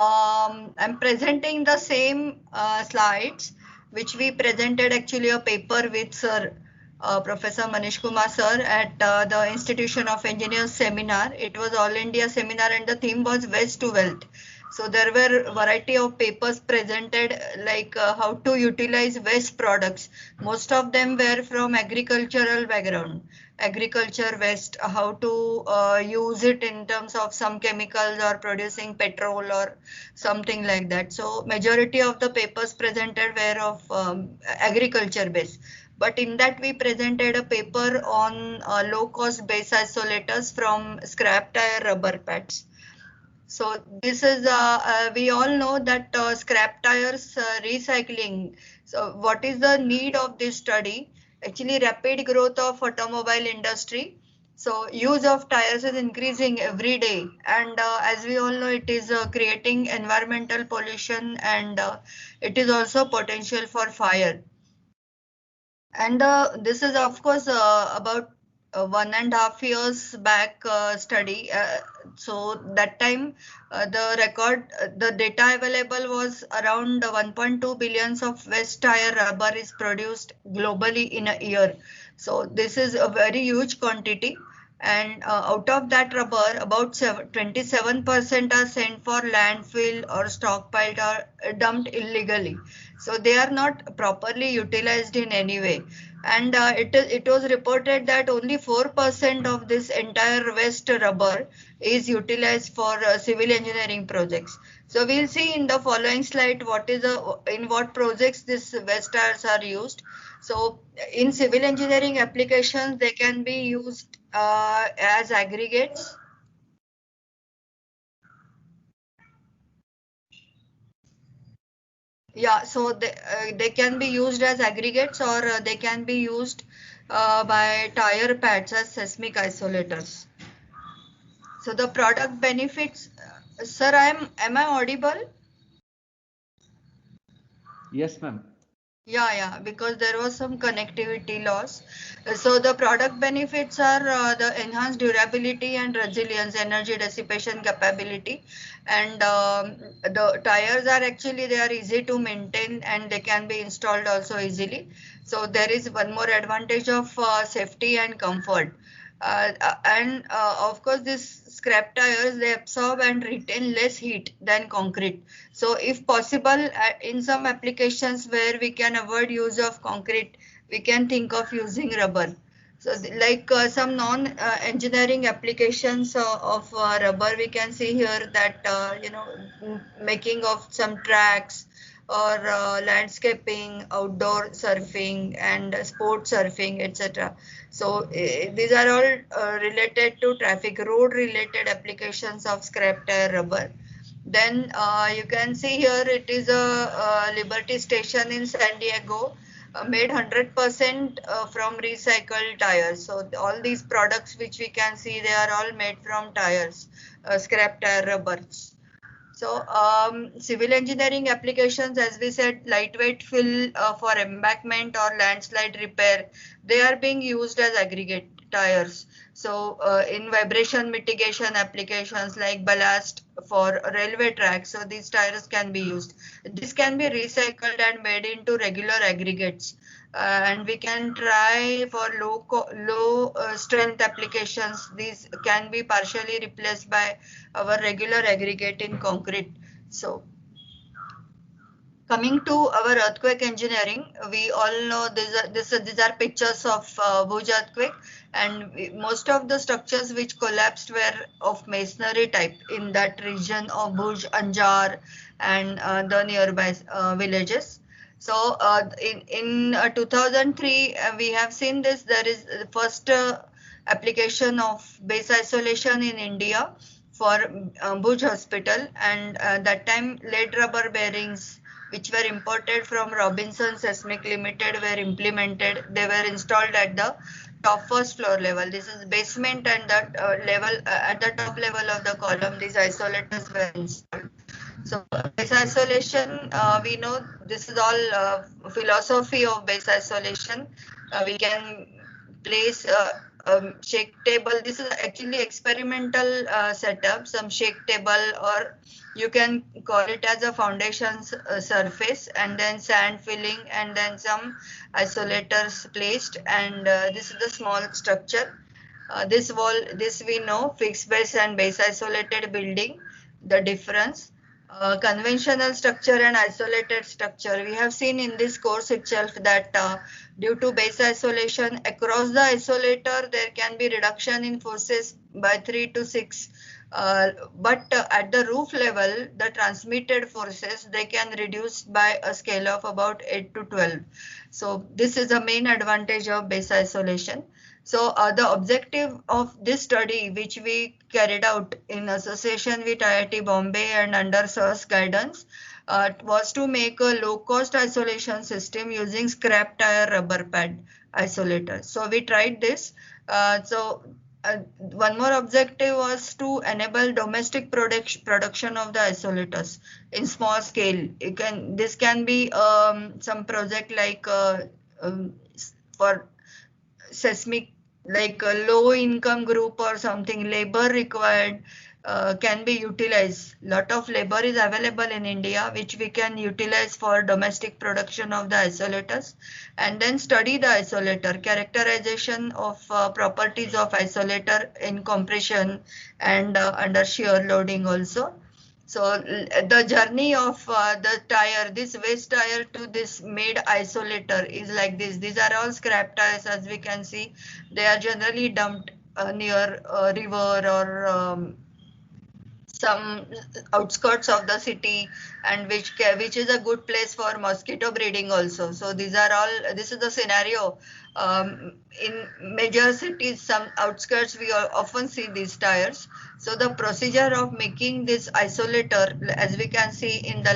I'm presenting the same slides which we presented actually a paper with Sir Professor Manish Kumar Sir at the Institution of Engineers seminar. It was All India seminar and the theme was Waste to Wealth. So there were variety of papers presented like how to utilize waste products. Most of them were from agricultural background, agriculture waste, how to use it in terms of some chemicals or producing petrol or something like that. So majority of the papers presented were of agriculture base. But in that we presented a paper on low cost base isolators from scrap tire rubber pads. So this is we all know that scrap tires recycling. So what is the need of this study? Actually, rapid growth of automobile industry. So use of tires is increasing every day, and as we all know, it is creating environmental pollution, and it is also potential for fire. And this is, of course, about 1.5 years back study. So that time, the data available was around 1.2 billions of waste tire rubber is produced globally in a year. So this is a very huge quantity. And out of that rubber, about 27% are sent for landfill or stockpiled or dumped illegally. So they are not properly utilized in any way. And it was reported that only 4% of this entire waste rubber is utilized for civil engineering projects. So we'll see in the following slide what is in what projects these waste tires are used. So in civil engineering applications, they can be used as aggregates. Yeah, so they can be used as aggregates or they can be used by tire pads as seismic isolators. So the product benefits, sir, am I audible? Yes, ma'am. Yeah, because there was some connectivity loss. So the product benefits are the enhanced durability and resilience, energy dissipation capability, and the tires are actually they are easy to maintain and they can be installed also easily. So there is one more advantage of safety and comfort. And of course, these scrap tires they absorb and retain less heat than concrete. So, if possible, in some applications where we can avoid use of concrete, we can think of using rubber. So, like some non-engineering applications of rubber, we can see here that making of some tracks or landscaping, outdoor surfing, and sport surfing, etc. So these are all related to traffic, road related applications of scrap tire rubber. Then you can see here it is a Liberty Station in San Diego, made 100% from recycled tires. So all these products which we can see, they are all made from tires, scrap tire rubbers. So, civil engineering applications, as we said, lightweight fill for embankment or landslide repair, they are being used as aggregate tires. So, in vibration mitigation applications like ballast for railway tracks, so these tires can be used. This can be recycled and made into regular aggregates. And we can try for low strength applications. These can be partially replaced by our regular aggregate in concrete. So coming to our earthquake engineering, we all know these are pictures of Bhuj earthquake, and most of the structures which collapsed were of masonry type in that region of Bhuj, Anjar, and the nearby villages. So in 2003, we have seen this. There is the first application of base isolation in India for Bhuj Hospital, and that time lead rubber bearings which were imported from Robinson Seismic Limited were implemented. They were installed at the top first floor level. This is basement and that level at the top level of the column. These isolators were installed. So base isolation, we know this is all philosophy of base isolation. We can place shake table. This is actually experimental setup, some shake table, or you can call it as a foundation surface, and then sand filling, and then some isolators placed, and this is the small structure. This wall, this we know, fixed base and base isolated building, the difference. Conventional structure and isolated structure. We have seen in this course itself that due to base isolation across the isolator, there can be reduction in forces by 3 to 6. But at the roof level, the transmitted forces, they can reduce by a scale of about 8 to 12. So this is the main advantage of base isolation. So the objective of this study, which we carried out in association with IIT Bombay and under SIR's guidance, was to make a low-cost isolation system using scrap tire rubber pad isolator. So we tried this. One more objective was to enable domestic production of the isolators in small scale. This can be some project like for seismic, like a low income group or something, labor required can be utilized. Lot of labor is available in India, which we can utilize for domestic production of the isolators, and then study the isolator, characterization of properties of isolator in compression and under shear loading also. So the journey of the tire, this waste tire to this made isolator is like this. These are all scrap tires, as we can see. They are generally dumped near a river or some outskirts of the city, and which is a good place for mosquito breeding also. So these are all, this is the scenario. In major cities, some outskirts, we often see these tires. So the procedure of making this isolator, as we can see in the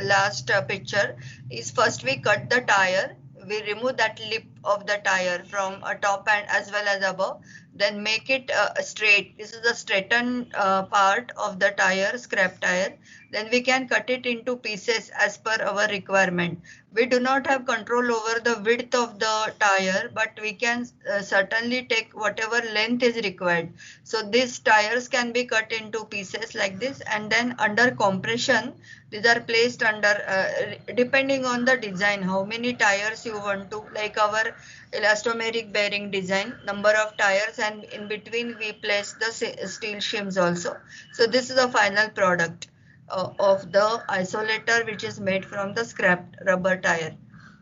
last picture, is first we cut the tire. We remove that lip of the tire from a top and as well as above, then make it straight. This is the straightened part of the tire, scrap tire. Then we can cut it into pieces as per our requirement. We do not have control over the width of the tire, but we can certainly take whatever length is required. So these tires can be cut into pieces like this, and then under compression, these are placed under, depending on the design, how many tires you want to, like our elastomeric bearing design, number of tires, and in between we place the steel shims also. So this is the final product of the isolator, which is made from the scrap rubber tire.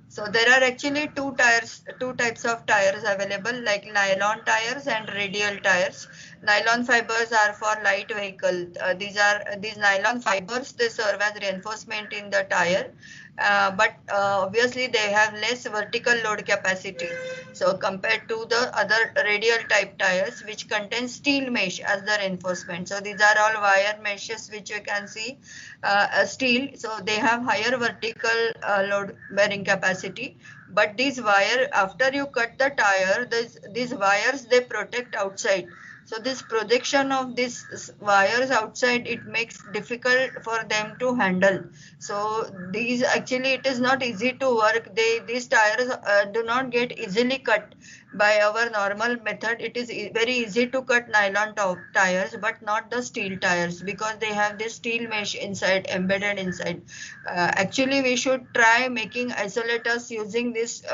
So there are actually two types of tires available, like nylon tires and radial tires. Nylon fibers are for light vehicle. These nylon fibers, they serve as reinforcement in the tire, but obviously they have less vertical load capacity. So compared to the other radial type tires, which contain steel mesh as the reinforcement. So these are all wire meshes, which you can see steel. So they have higher vertical load bearing capacity. But these wire, after you cut the tire, these wires, they protect outside. So this projection of these wires outside, it makes difficult for them to handle. So these actually, it is not easy to work. These tires do not get easily cut by our normal method. It is very easy to cut nylon tires, but not the steel tires, because they have this steel mesh inside, embedded inside. Actually, we should try making isolators using this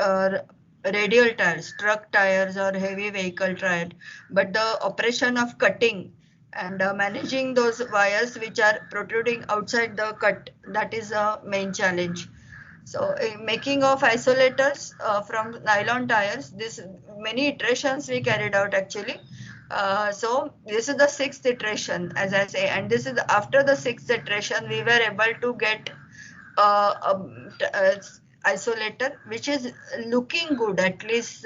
radial tires, truck tires or heavy vehicle tire. But the operation of cutting and managing those wires which are protruding outside the cut, that is a main challenge. So making of isolators from nylon tires, this many iterations we carried out actually. So this is the sixth iteration, as I say, and this is after the sixth iteration we were able to get isolator which is looking good, at least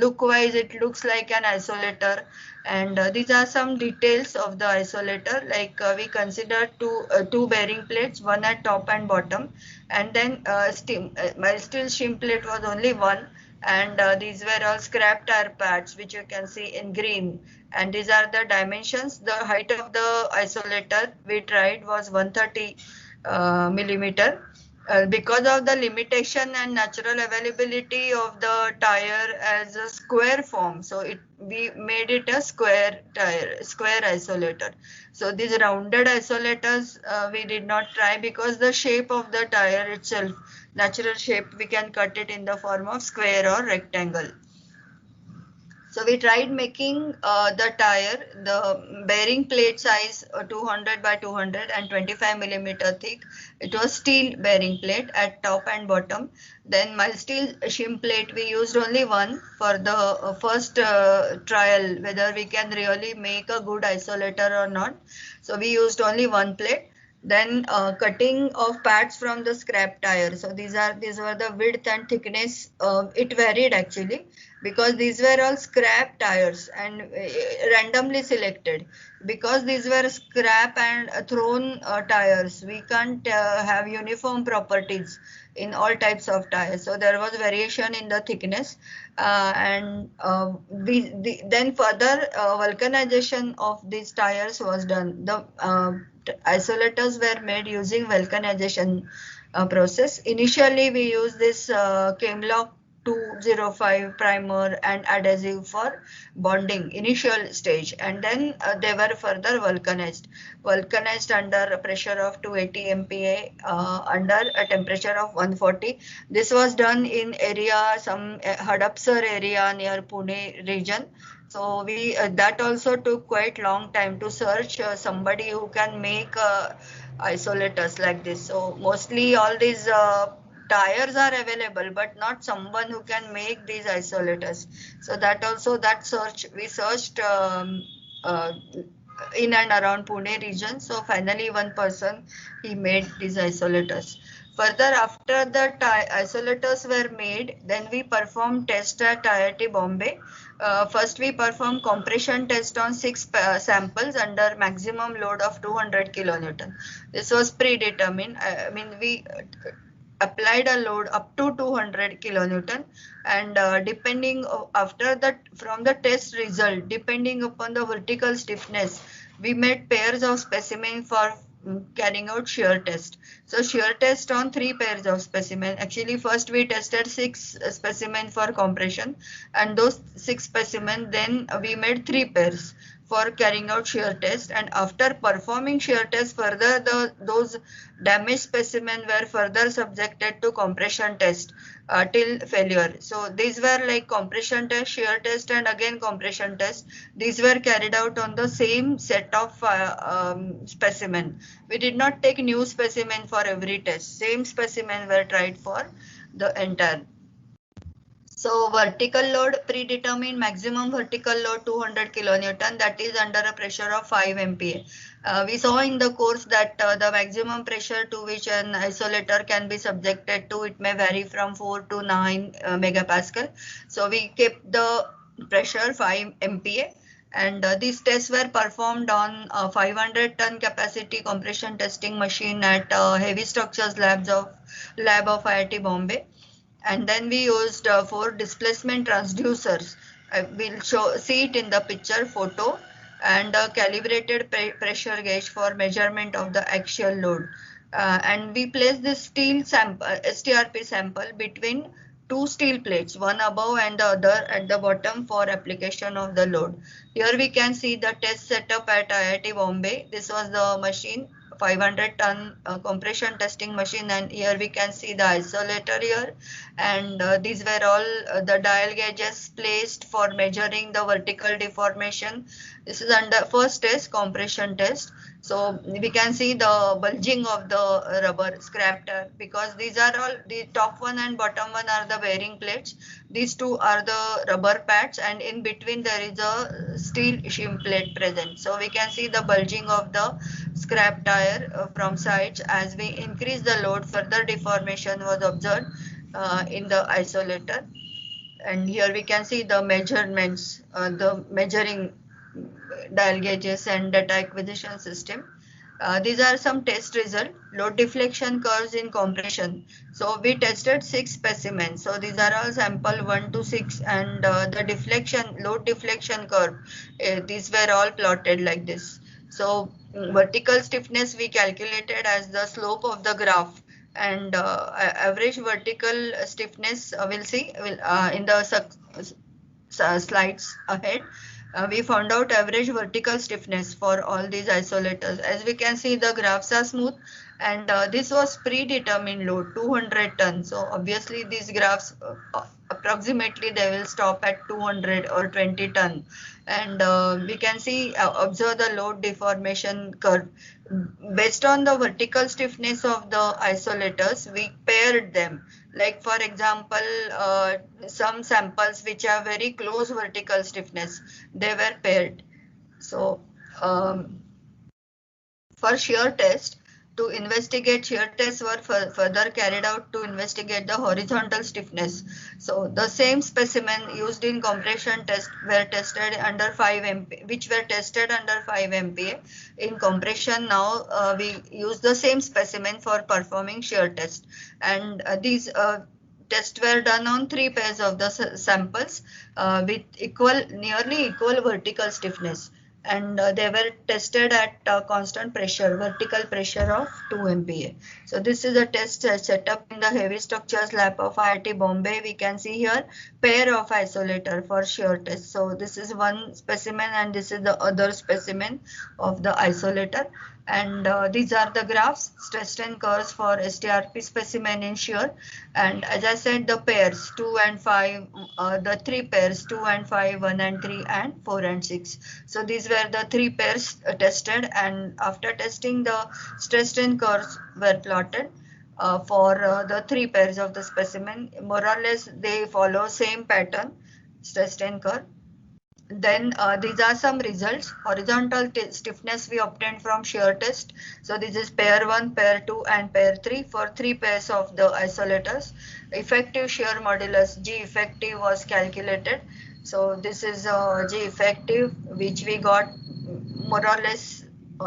look wise it looks like an isolator. And these are some details of the isolator, like we considered two bearing plates, one at top and bottom, and then my steel shim plate was only one, and these were all scrap tire pads, which you can see in green. And these are the dimensions. The height of the isolator we tried was 130 millimeter, Because of the limitation and natural availability of the tire as a square form, so we made it a square tire, square isolator. So these rounded isolators we did not try because the shape of the tire itself, natural shape, we can cut it in the form of square or rectangle. So we tried making the tire, the bearing plate size 200 by 200 and 25 millimeter thick. It was steel bearing plate at top and bottom. Then mild steel shim plate, we used only one for the first trial, whether we can really make a good isolator or not. So we used only one plate. Then cutting of pads from the scrap tire. So these were the width and thickness. It varied actually because these were all scrap tires and randomly selected. Because these were scrap and thrown tires, we can't have uniform properties in all types of tires. So there was variation in the thickness, and then further vulcanization of these tires was done. The isolators were made using vulcanization process. Initially, we used this Chemlock 205 primer and adhesive for bonding initial stage, and then they were further vulcanized under a pressure of 280 MPa under a temperature of 140. This was done in area, some Hadapsar area near Pune region. So we that also took quite long time to search somebody who can make isolators like this. So mostly all these tires are available, but not someone who can make these isolators. So that also, that search, we searched in and around Pune region. So finally one person, he made these isolators. Further, after the isolators were made, then we performed test at IIT Bombay. First, we performed compression test on 6 samples under maximum load of 200 kilonewton. This was predetermined. I mean, we applied a load up to 200 kilonewton, and depending after that, from the test result, depending upon the vertical stiffness, we made pairs of specimen for carrying out shear test. So shear test on 3 pairs of specimen. Actually, first we tested 6 specimen for compression, and those 6 specimen, then we made 3 pairs for carrying out shear test. And after performing shear test, further those damaged specimen were further subjected to compression test till failure. So these were like compression test, shear test, and again compression test. These were carried out on the same set of specimen. We did not take new specimen for every test. Same specimen were tried for the entire. So vertical load, predetermined maximum vertical load 200 kilonewton, that is under a pressure of 5 MPa. We saw in the course that the maximum pressure to which an isolator can be subjected to, it may vary from 4 to 9 megapascal. So we kept the pressure 5 MPa, and these tests were performed on a 500 ton capacity compression testing machine at heavy structures lab of IIT Bombay. And then we used 4 displacement transducers. We'll see it in the picture photo, and a calibrated pressure gauge for measurement of the axial load. And we placed this steel sample, STRP sample, between 2 steel plates, one above and the other at the bottom, for application of the load. Here we can see the test setup at IIT Bombay. This was the machine, 500 ton compression testing machine, and here we can see the isolator here, and these were all the dial gauges placed for measuring the vertical deformation. This is under first test, compression test. So we can see the bulging of the rubber scrap tire, because these are all, the top one and bottom one are the bearing plates. These two are the rubber pads, and in between there is a steel shim plate present. So we can see the bulging of the scrap tire from sides. As we increase the load, further deformation was observed in the isolator. And here we can see the measurements, the measuring dial gauges and data acquisition system. These are some test results. Load deflection curves in compression. So we tested 6 specimens. So these are all sample 1 to 6, and the deflection, load deflection curve, these were all plotted like this. So vertical stiffness we calculated as the slope of the graph. and average vertical stiffness we'll see in the slides ahead. We found out average vertical stiffness for all these isolators. As we can see, the graphs are smooth, and this was predetermined load 200 tons. So obviously these graphs approximately they will stop at 200 or 20 ton, and we can see observe the load deformation curve. Based on the vertical stiffness of the isolators, we paired them. Like for example, some samples which have very close vertical stiffness, they were paired. So for shear test, to investigate shear tests were further carried out to investigate the horizontal stiffness. So the same specimen used in compression test were tested under 5 MPa, which were tested under 5 MPa. In compression now we use the same specimen for performing shear test, and these tests were done on 3 pairs of the samples with nearly equal vertical stiffness, and they were tested at constant pressure, vertical pressure of 2 MPa. So this is a test set up in the heavy structures lab of IIT Bombay. We can see here pair of isolator for shear test. So this is one specimen and this is the other specimen of the isolator. And these are the graphs, stress strain curves for STRP specimen in shear. And as I said, the pairs 2 and 5, the 3 pairs 2 and 5, 1 and 3, and 4 and 6. So these were the 3 pairs tested, and after testing, the stress strain curves were plotted for the 3 pairs of the specimen. More or less, they follow same pattern, stress strain curve. Then these are some results. Horizontal stiffness we obtained from shear test. So this is pair 1, pair 2 and pair 3 for 3 pairs of the isolators. Effective shear modulus G effective was calculated. So this is G effective, which we got more or less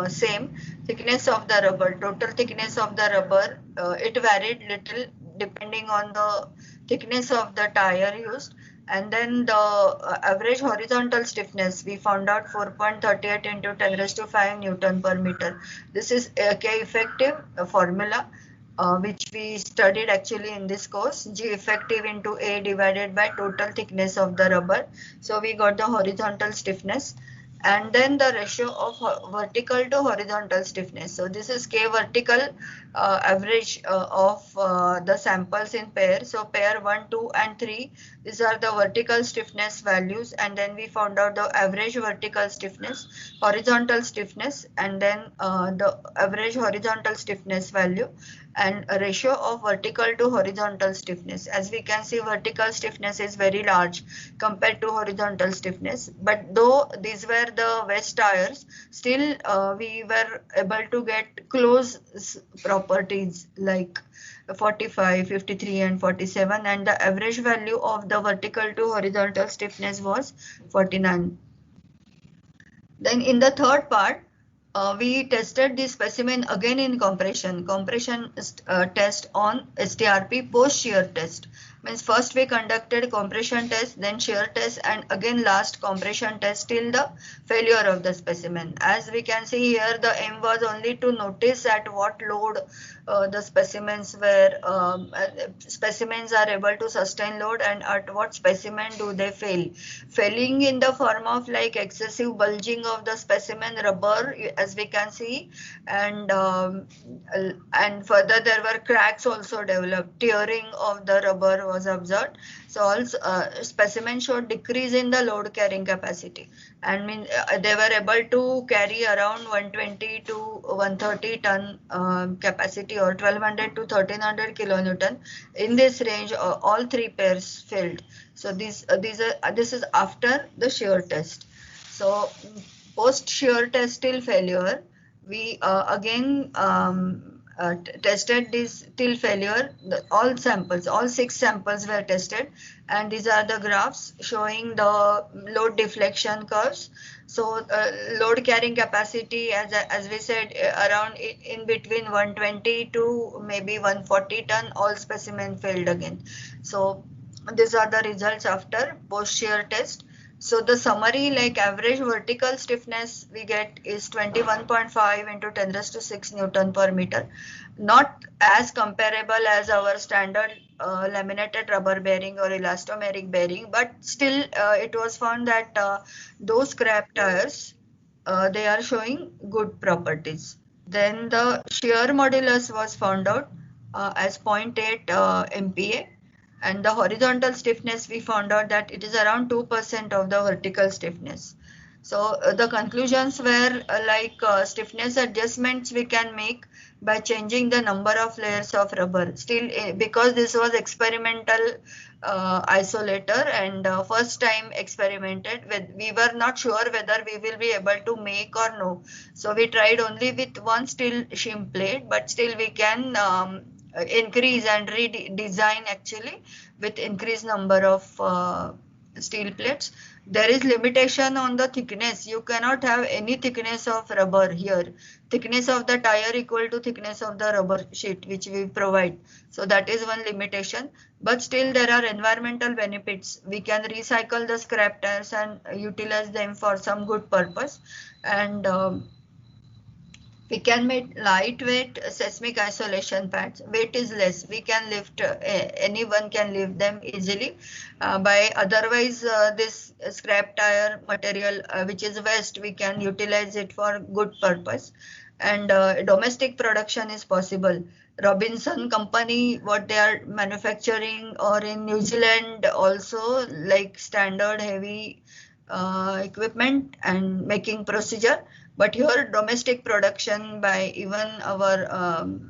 same. Thickness of the rubber, total thickness of the rubber, it varied little depending on the thickness of the tire used. And then the average horizontal stiffness, we found out 4.38 into 10 raised to 5 Newton per meter. This is K effective formula, which we studied actually in this course. G effective into A divided by total thickness of the rubber. So we got the horizontal stiffness. And then the ratio of vertical to horizontal stiffness. So this is K vertical average of the samples in pair. So pair 1, 2 and 3, these are the vertical stiffness values, and then we found out the average vertical stiffness, horizontal stiffness, and then the average horizontal stiffness value, and a ratio of vertical to horizontal stiffness. As we can see, vertical stiffness is very large compared to horizontal stiffness, but though these were the West tires, still we were able to get close properties like 45, 53 and 47, and the average value of the vertical to horizontal stiffness was 49. Then in the third part, we tested the specimen again in compression test on STRP post shear test. Means first we conducted compression test, then shear test, and again last compression test till the failure of the specimen. As we can see here, the aim was only to notice at what load the specimens are able to sustain load, and at what specimen do they fail. Failing in the form of like excessive bulging of the specimen rubber, as we can see, and further there were cracks also developed. Tearing of the rubber was observed. So also specimen showed decrease in the load carrying capacity, and they were able to carry around 120 to 130 ton capacity, or 1200 to 1300 kilonewton. In this range, all 3 pairs failed. So this is after the shear test. So post shear test till failure, we again tested this till failure. All 6 samples were tested, and these are the graphs showing the load deflection curves. So load carrying capacity, as we said, around in between 120 to maybe 140 ton, all specimen failed again. So these are the results after post shear test. So the summary, like average vertical stiffness we get is 21.5 into 10 raised to 6 Newton per meter. not as comparable as our standard laminated rubber bearing or elastomeric bearing, but still it was found that those scrap tires, they are showing good properties. Then the shear modulus was found out as zero point 0.8 MPa, and the horizontal stiffness we found out that it is around 2% of the vertical stiffness. So the conclusions were stiffness adjustments we can make by changing the number of layers of rubber. Still, because this was experimental isolator and first time experimented with, we were not sure whether we will be able to make or no. So we tried only with one steel shim plate, but still we can increase and redesign actually with increased number of steel plates. There is limitation on the thickness. You cannot have any thickness of rubber here. Thickness of the tire equal to thickness of the rubber sheet which we provide. So that is one limitation. But still there are environmental benefits. We can recycle the scrap tires and utilize them for some good purpose. And we can make lightweight seismic isolation pads. Weight is less. We can lift, anyone can lift them easily. By otherwise, this scrap tire material, which is waste, we can utilize it for good purpose. And domestic production is possible. Robinson company, what they are manufacturing, or in New Zealand also, like standard heavy equipment and making procedure. But here domestic production by even our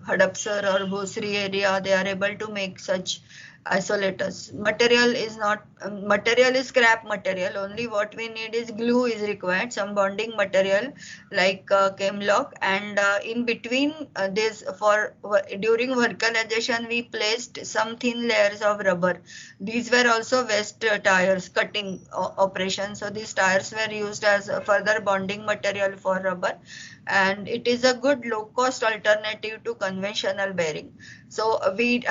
Hadapsar or Bhosri area, they are able to make such isolators. Material is not, material is scrap material. Only what we need is glue is required, some bonding material like Chemlock, and in between this for during vulcanization we placed some thin layers of rubber. These were also waste tires cutting operation. So these tires were used as a further bonding material for rubber, and it is a good low cost alternative to conventional bearing. So we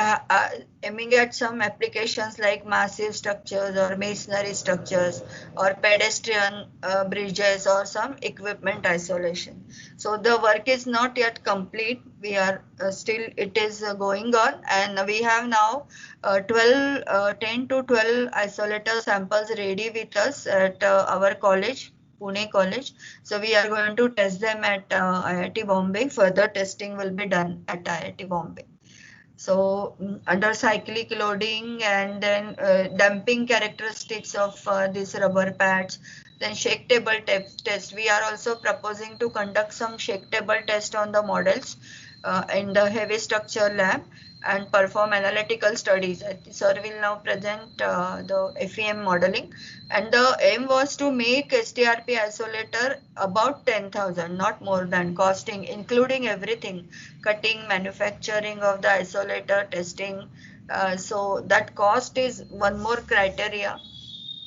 aiming at some applications like massive structures or masonry structures or pedestrian bridges or some equipment isolation. So the work is not yet complete. We are still, it is going on, and we have now 10 to 12 isolator samples ready with us at our college, Pune College. So we are going to test them at IIT Bombay. Further testing will be done at IIT Bombay. So under cyclic loading and then damping characteristics of these rubber pads, then shake table test. We are also proposing to conduct some shake table test on the models in the heavy structure lab and perform analytical studies. Sir will now present the FEM modeling, and the aim was to make STRP isolator about 10,000, not more than, costing including everything, cutting, manufacturing of the isolator, testing. So that cost is one more criteria.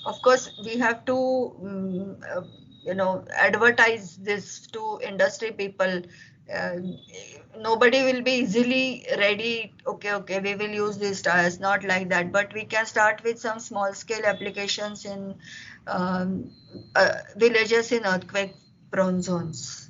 Of course, we have to advertise this to industry people. uh, Nobody will be easily ready, okay, we will use these tires, not like that, but we can start with some small scale applications in villages in earthquake prone zones.